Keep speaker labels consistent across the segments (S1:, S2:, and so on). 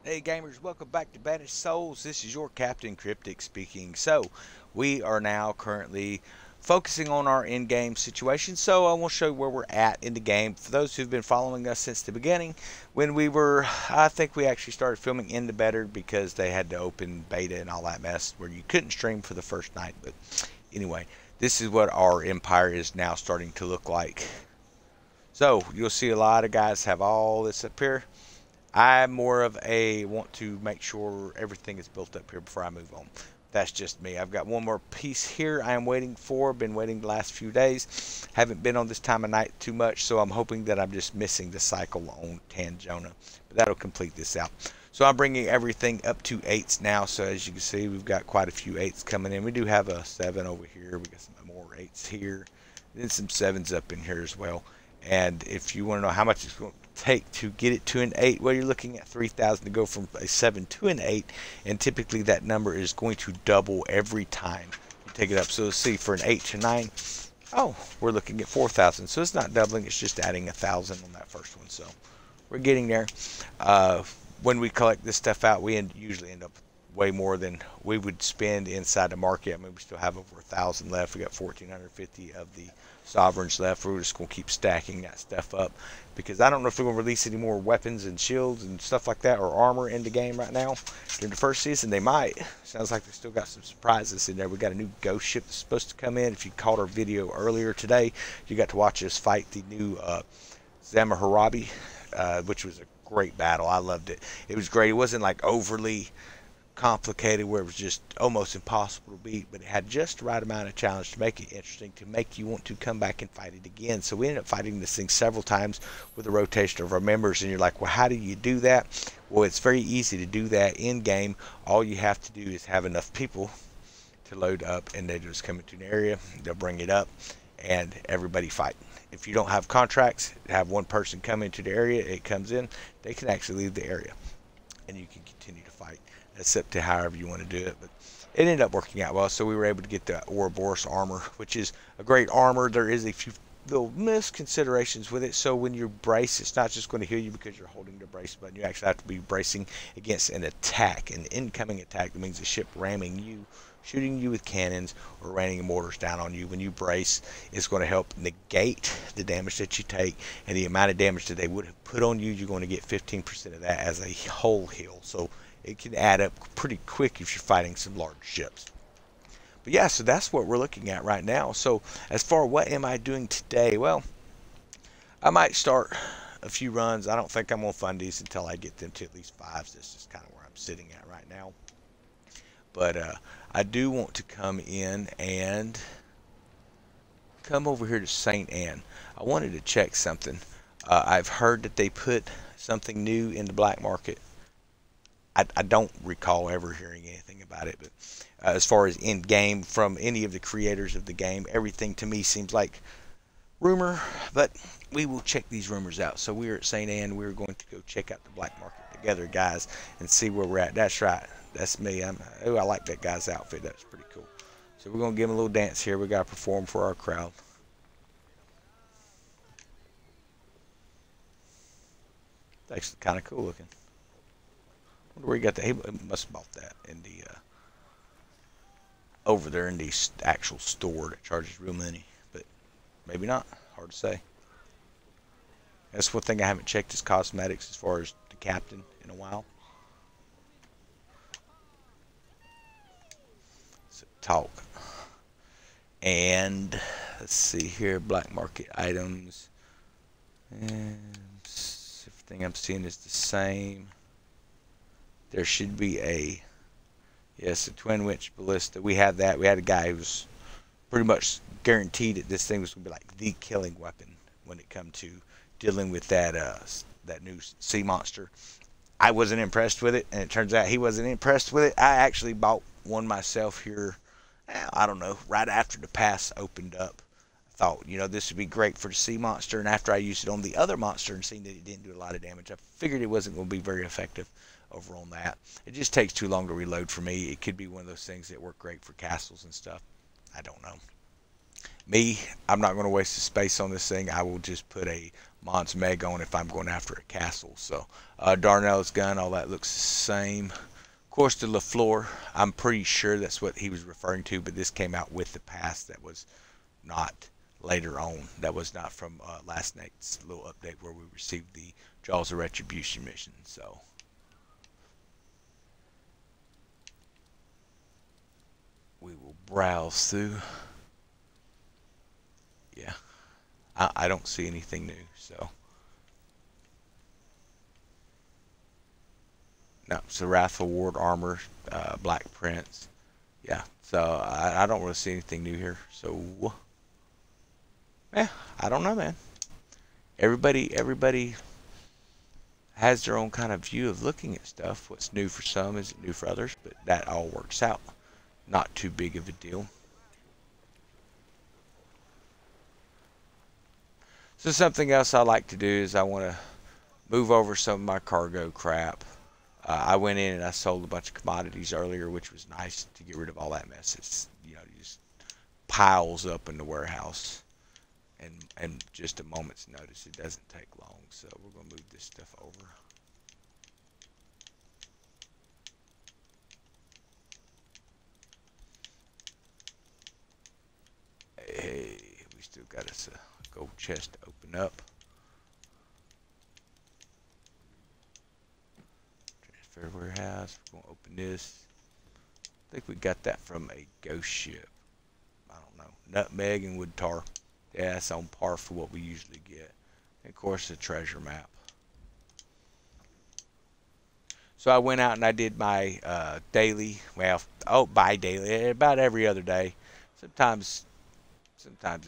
S1: Hey gamers, welcome back to Banished Souls. This is your Captain Cryptic speaking. So, we are now currently focusing on our in-game situation. So, I will show you where we're at in the game. For those who've been following us since the beginning, I think we actually started filming in the better because they had to open beta and all that mess where you couldn't stream for the first night. But anyway, this is what our empire is now starting to look like. So, you'll see a lot of guys have all this up here. I'm more of a want to make sure everything is built up here before I move on. That's just me. I've got one more piece here I am waiting for. Been waiting the last few days. Haven't been on this time of night too much, so I'm hoping that I'm just missing the cycle on Tangona. But that'll complete this out. So I'm bringing everything up to 8s now. So as you can see, we've got quite a few 8s coming in. We do have a 7 over here. We got some more 8s here. Then some 7s up in here as well. And if you want to know how much it's going to take to get it to an 8, well, you're looking at 3,000 to go from a 7 to an 8, and typically that number is going to double every time you take it up. So let's see, for an 8 to 9, oh, we're looking at 4,000. So it's not doubling, it's just adding 1,000 on that first one. So we're getting there. When we collect this stuff out, we usually end up way more than we would spend inside the market. I mean, we still have over 1,000 left. We got 1,450 of the sovereigns left. We're just going to keep stacking that stuff up because I don't know if we're going to release any more weapons and shields and stuff like that or armor in the game right now during the first season. They might. Sounds like they still got some surprises in there. We got a new ghost ship that's supposed to come in. If you caught our video earlier today, you got to watch us fight the new Zamaharabi, which was a great battle. I loved it. It was great. It wasn't like overly complicated where it was just almost impossible to beat, but it had just the right amount of challenge to make it interesting, to make you want to come back and fight it again. So we ended up fighting this thing several times with the rotation of our members, and you're like, well, how do you do that? Well, it's very easy to do that in game. All you have to do is have enough people to load up, and they just come into an area, they'll bring it up, and everybody fight. If you don't have contracts, have one person come into the area, it comes in, they can actually leave the area, and you can continue to fight. It's up to however you want to do it, but it ended up working out well. So we were able to get the Ouroboros armor, which is a great armor. There is a few little misconsiderations with it. So when you brace, it's not just going to heal you because you're holding the brace button. You actually have to be bracing against an attack, an incoming attack. That means a ship ramming you, shooting you with cannons, or raining mortars down on you. When you brace, it's going to help negate the damage that you take, and the amount of damage that they would have put on you, you're going to get 15% of that as a whole heal. So it can add up pretty quick if you're fighting some large ships. But yeah, so that's what we're looking at right now. So as far what am I doing today? Well, I might start a few runs. I don't think I'm going to fund these until I get them to at least 5s. This is kind of where I'm sitting at right now. But I do want to come in and come over here to St. Anne. I wanted to check something. I've heard that they put something new in the black market. I don't recall ever hearing anything about it, but as far as in game from any of the creators of the game, everything to me seems like rumor, but we will check these rumors out. So we're at St. Anne. We're going to go check out the black market together, guys, and see where we're at. That's right. That's me. I like that guy's outfit. That's pretty cool. So we're going to give him a little dance here. We got to perform for our crowd. It's actually kind of cool looking. Wonder where he got that. He must have bought that in the over there in the actual store that charges real money, but maybe not. Hard to say. That's one thing I haven't checked his cosmetics as far as the captain in a while. So talk. And let's see here, black market items. And everything I'm seeing is the same. There should be a, yes, a twin witch ballista. We had that. We had a guy who was pretty much guaranteed that this thing was going to be like the killing weapon when it come to dealing with that that new sea monster. I wasn't impressed with it, and it turns out he wasn't impressed with it. I actually bought one myself here, I don't know, right after the pass opened up. I thought, you know, this would be great for the sea monster, and after I used it on the other monster and seen that it didn't do a lot of damage, I figured it wasn't going to be very effective over on that. It just takes too long to reload for me. It could be one of those things that work great for castles and stuff. I don't know. Me, I'm not going to waste the space on this thing. I will just put a Mons Meg on if I'm going after a castle. So Darnell's gun, all that looks the same. Of course, the LaFleur, I'm pretty sure that's what he was referring to, but this came out with the pass. That was not later on. That was not from last night's little update where we received the Jaws of Retribution mission. So we will browse through. Yeah, I don't see anything new. So no, so Wrathful Ward armor, Black Prince. Yeah, so I don't really see anything new here. So yeah, I don't know, man. Everybody has their own kind of view of looking at stuff. What's new for some isn't new for others, but that all works out. Not too big of a deal. So something else I like to do is I want to move over some of my cargo crap. I went in and I sold a bunch of commodities earlier, which was nice to get rid of all that mess. It's, just piles up in the warehouse. And just a moment's notice. It doesn't take long. So we're going to move this stuff over. Hey, we still got us a gold chest to open up. Transfer warehouse. We're going to open this. I think we got that from a ghost ship. I don't know. Nutmeg and wood tar. Yeah, that's on par for what we usually get. And of course, the treasure map. So I went out and I did my daily, bi-daily, about every other day. Sometimes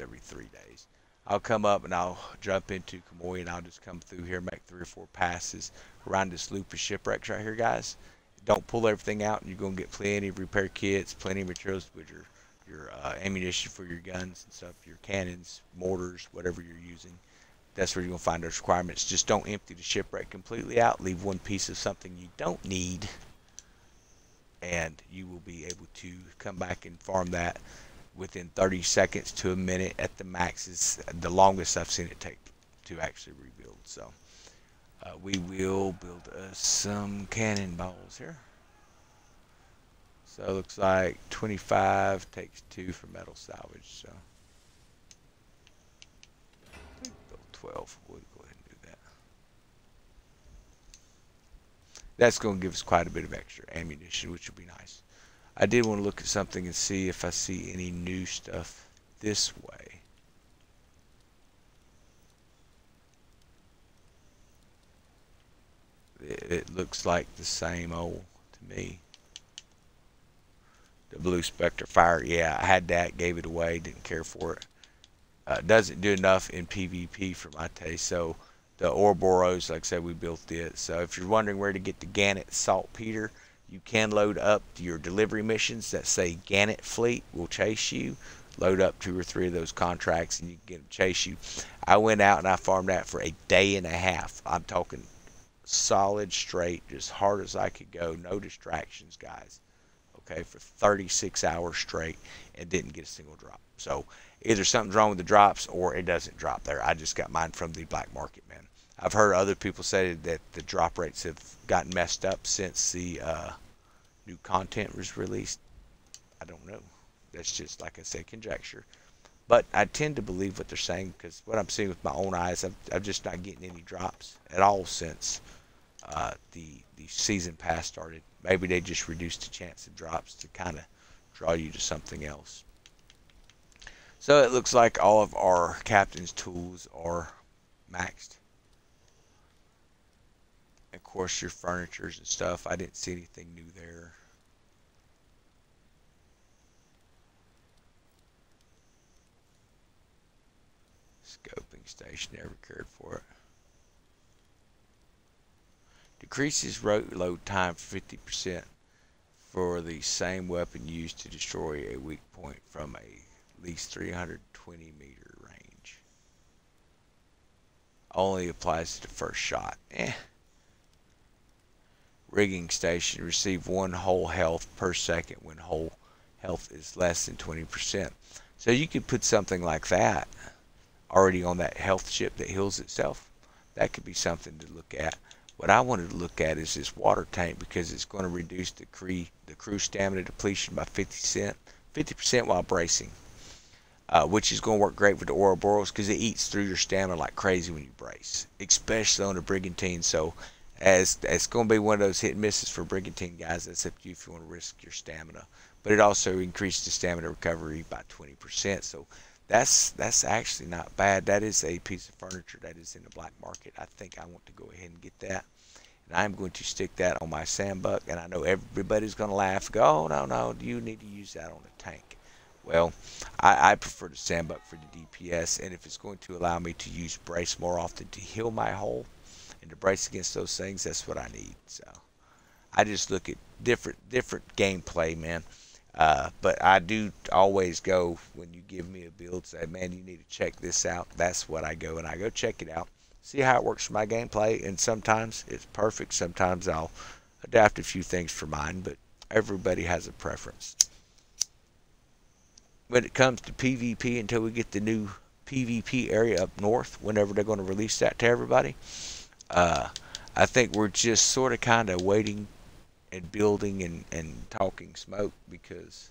S1: every 3 days. I'll come up and I'll jump into Kamoy and I'll just come through here, make 3 or 4 passes around this loop of shipwrecks right here, guys. Don't pull everything out, and you're going to get plenty of repair kits, plenty of materials with your ammunition for your guns and stuff, your cannons, mortars, whatever you're using. That's where you're going to find those requirements. Just don't empty the shipwreck completely out. Leave one piece of something you don't need, and you will be able to come back and farm that within 30 seconds to a minute at the max. Is the longest I've seen it take to actually rebuild. So we will build us some cannonballs here. So it looks like 25 takes 2 for metal salvage. So build 12. We'll go ahead and do that. That's going to give us quite a bit of extra ammunition, which will be nice. I did want to look at something and see if I see any new stuff this way. It looks like the same old to me. The Blue Spectre Fire, yeah, I had that, gave it away, didn't care for it. Doesn't do enough in PvP for my taste. So the Ouroboros, like I said, we built it. So if you're wondering where to get the Gannet Saltpeter, you can load up your delivery missions that say Gannet Fleet will chase you. Load up 2 or 3 of those contracts and you can get them chase you. I went out and I farmed that for a day and a half. I'm talking solid, straight, as hard as I could go. No distractions, guys. Okay, for 36 hours straight and didn't get a single drop. So either something's wrong with the drops or it doesn't drop there. I just got mine from the black market, man. I've heard other people say that the drop rates have gotten messed up since the new content was released. I don't know. That's just, like I said, conjecture. But I tend to believe what they're saying because what I'm seeing with my own eyes, I'm just not getting any drops at all since the season pass started. Maybe they just reduced the chance of drops to kind of draw you to something else. So it looks like all of our captain's tools are maxed. Of course, your furnitures and stuff, I didn't see anything new there. Scoping station, never cared for it. Decreases load time 50% for the same weapon used to destroy a weak point from at least 320 meter range. Only applies to the first shot. Rigging station, receive 1 whole health per second when whole health is less than 20%. So you could put something like that already on that health chip that heals itself. That could be something to look at. What I wanted to look at is this water tank because it's going to reduce the crew stamina depletion by 50% while bracing, which is going to work great with the Ouroboros because it eats through your stamina like crazy when you brace, especially on the Brigantine. So as it's going to be one of those hit and misses for Brigantine guys. That's up to you if you want to risk your stamina. But it also increased the stamina recovery by 20%. So that's actually not bad. That is a piece of furniture that is in the black market. I think I want to go ahead and get that. And I'm going to stick that on my sandbuck. And I know everybody's going to laugh. Go, oh, no, you need to use that on a tank. Well, I prefer the sandbuck for the DPS. And if it's going to allow me to use brace more often to heal my hull and to brace against those things, that's what I need. So I just look at different gameplay, man. But I do always go when you give me a build, say, man, you need to check this out. That's what I go, and I go check it out, see how it works for my gameplay, and sometimes it's perfect. Sometimes I'll adapt a few things for mine, but everybody has a preference. When it comes to PvP, until we get the new PvP area up north, whenever they're going to release that to everybody, I think we're just sort of kind of waiting and building and talking smoke because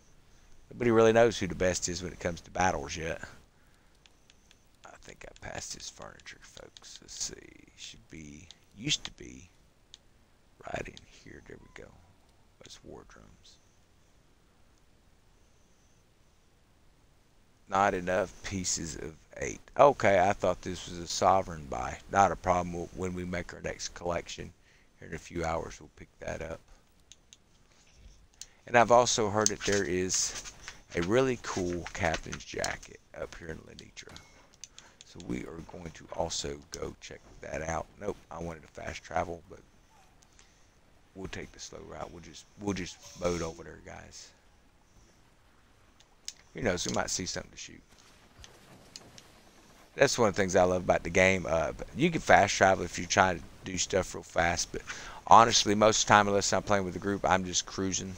S1: nobody really knows who the best is when it comes to battles yet. I think I passed his furniture, folks. Let's see. Used to be right in here. There we go. That's war drums. Not enough pieces of 8. Okay, I thought this was a sovereign buy. Not a problem. When we make our next collection here in a few hours, we'll pick that up. And I've also heard that there is a really cool captain's jacket up here in Lenitra. So we are going to also go check that out. Nope, I wanted to fast travel, but we'll take the slow route. We'll just boat over there, guys. Who knows, we might see something to shoot. That's one of the things I love about the game. You can fast travel if you're trying to do stuff real fast, but honestly, most of the time, unless I'm playing with a group, I'm just cruising.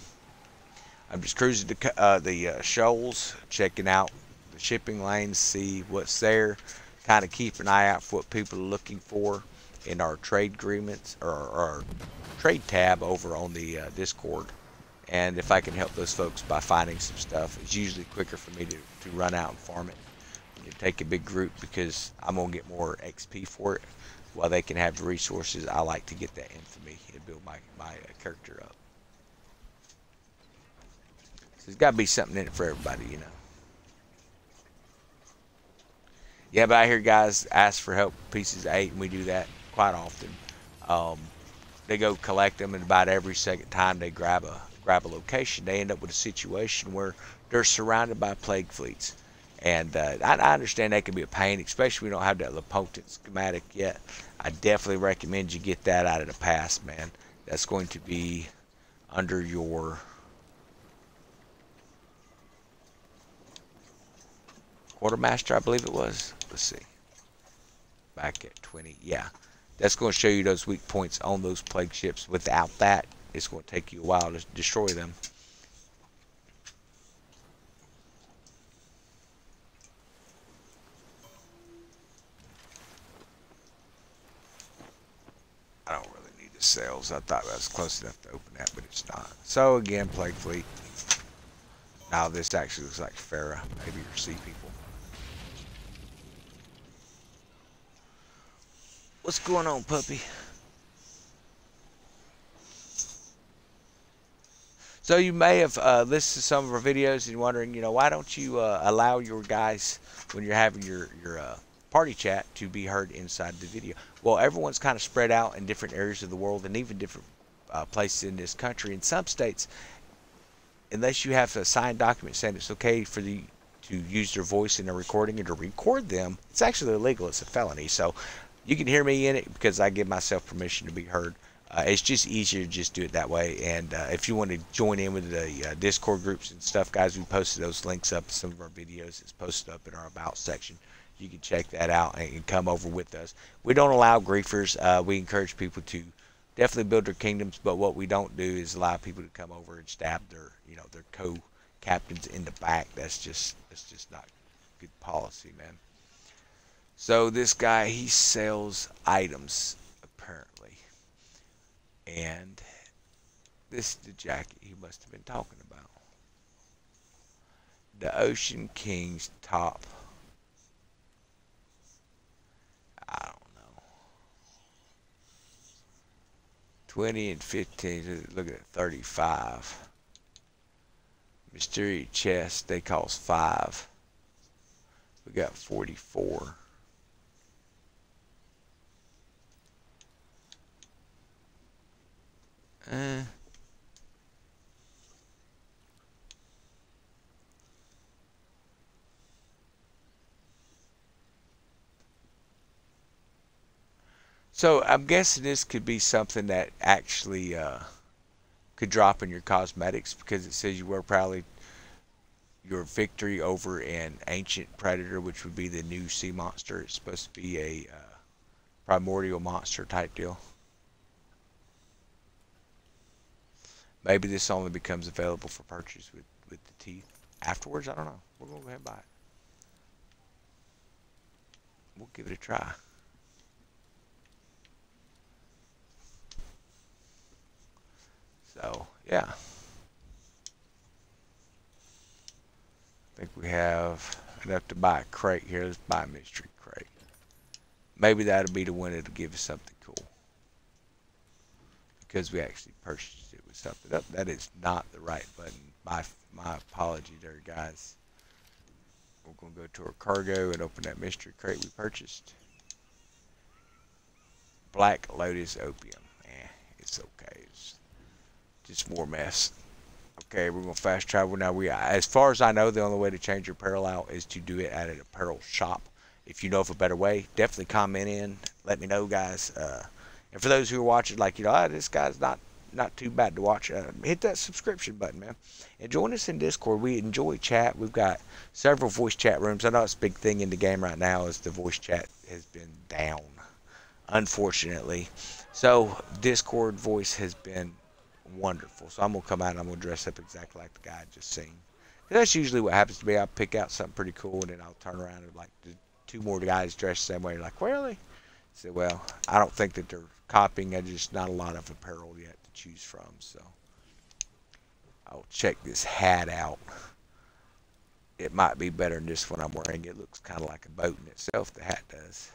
S1: I'm just cruising the shoals, checking out the shipping lanes, see what's there, kind of keep an eye out for what people are looking for in our trade agreements or our trade tab over on the Discord. And if I can help those folks by finding some stuff, it's usually quicker for me to run out and farm it. You take a big group because I'm going to get more XP for it. While they can have the resources, I like to get that infamy and build my character up. So there's got to be something in it for everybody, you know. Yeah, but I hear guys ask for help with pieces of 8, and we do that quite often. They go collect them, and about every second time they grab a location, they end up with a situation where they're surrounded by plague fleets. And I understand that can be a pain, especially when we don't have that Lapotent schematic yet. I definitely recommend you get that out of the past, man. That's going to be under your quartermaster, I believe it was. Let's see. Back at 20. Yeah. That's going to show you those weak points on those plague ships. Without that, it's going to take you a while to destroy them. I don't really need the sails. I thought that was close enough to open that, but it's not. So again, plague fleet. Now this actually looks like Farah. Maybe your sea people. What's going on, puppy? So you may have listened to some of our videos and wondering, you know, why don't you allow your guys when you're having your party chat to be heard inside the video? Well, everyone's kind of spread out in different areas of the world and even different places in this country. In some states, unless you have a signed document saying it's okay for the to use their voice in a recording and to record them, it's actually illegal. It's a felony. So you can hear me in it because I give myself permission to be heard. It's just easier to just do it that way. And if you want to join in with the Discord groups and stuff, guys, we posted those links up in some of our videos. It's posted up in our About section. You can check that out and come over with us. We don't allow griefers. We encourage people to definitely build their kingdoms, but what we don't do is allow people to come over and stab their, you know, their co-captains in the back. That's just not good policy, man. So this guy, he sells items apparently, and this is the jacket he must have been talking about. The Ocean King's top. I don't know. 20 and 15. Look at 35. Mystery chest, they cost 5. We got 44. Eh. So I'm guessing this could be something that actually could drop in your cosmetics because it says you were probably your victory over an ancient predator, which would be the new sea monster. It's supposed to be a primordial monster type deal. Maybe this only becomes available for purchase with the teeth afterwards. I don't know. We're going to go ahead and buy it. We'll give it a try. So, yeah. I think we have enough to buy a crate here. Let's buy a mystery crate. Maybe that'll be the one that'll give us something cool. Because we actually purchased it with something. That is not the right button. My apology there, guys. We're going to go to our cargo and open that mystery crate we purchased. Black Lotus Opium. It's okay. It's just more mess. Okay, we're going to fast travel now. As far as I know, the only way to change your apparel out is to do it at an apparel shop. If you know of a better way, definitely comment in. Let me know, guys. And for those who are watching, like, this guy's not too bad to watch. Hit that subscription button, man. And join us in Discord. We enjoy chat. We've got several voice chat rooms. I know it's a big thing in the game right now is the voice chat has been down, unfortunately. So Discord voice has been wonderful. So I'm going to come out and I'm going to dress up exactly like the guy I just seen. That's usually what happens to me. I'll pick out something pretty cool and then I'll turn around and like the 2 more guys dressed the same way. You're like, really? So, well, I don't think that they're copying. There's just not a lot of apparel yet to choose from. So I'll check this hat out. It might be better than this one I'm wearing. It looks kind of like a boat in itself, the hat does.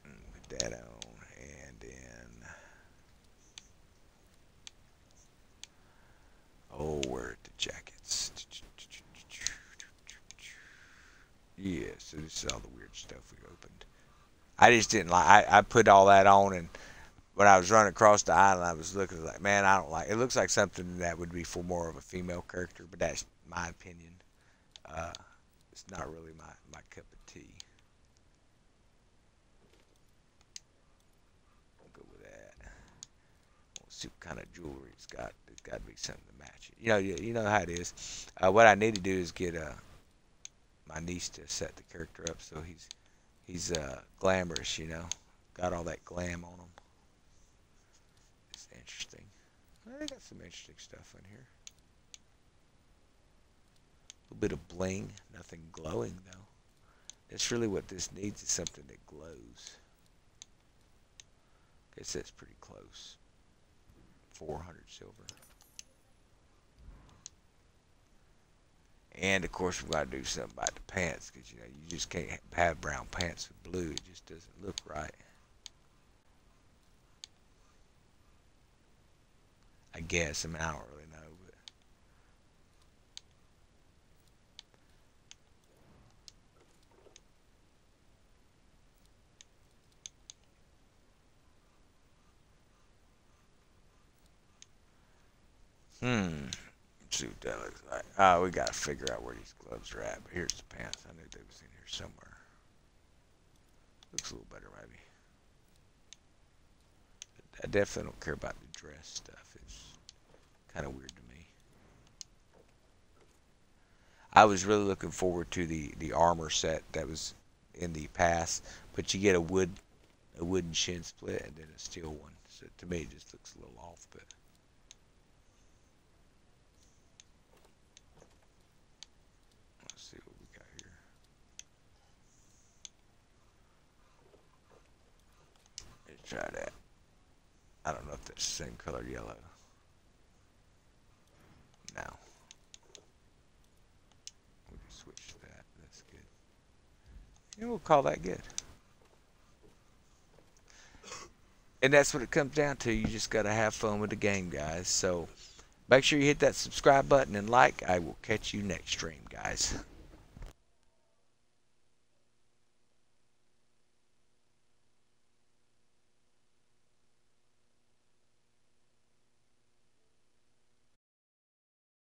S1: Put that on. And then, oh, where are the jackets? Yeah, so this is all the weird stuff we opened. I just didn't like. I put all that on, and when I was running across the island, I was looking like, man, I don't like. It looks like something that would be for more of a female character, but that's my opinion. It's not really my cup of tea. I'll go with that. We'll see what kind of jewelry it's got. It's got to be something to match it. You know how it is. What I need to do is get my niece to set the character up so he's glamorous. Got all that glam on him. It's interesting. They got some interesting stuff in here. A little bit of bling, nothing glowing though. That's really what this needs is something that glows. Guess that's pretty close. 400 silver. And of course we got to do something about the pants because you just can't have brown pants with blue. It just doesn't look right. I guess. I mean, I don't really know, but let's see what that looks like. Oh, we got to figure out where these gloves are at. But here's the pants. I knew they was in here somewhere. Looks a little better, maybe. I definitely don't care about the dress stuff. It's kind of weird to me. I was really looking forward to the armor set that was in the past, but you get a wooden shin split and then a steel one. So to me, it just looks a little off. But Try that. I don't know if that's the same color yellow. No. We can switch to that. That's good. And we'll call that good. And that's what it comes down to. You just got to have fun with the game, guys. So make sure you hit that subscribe button and like. I will catch you next stream, guys.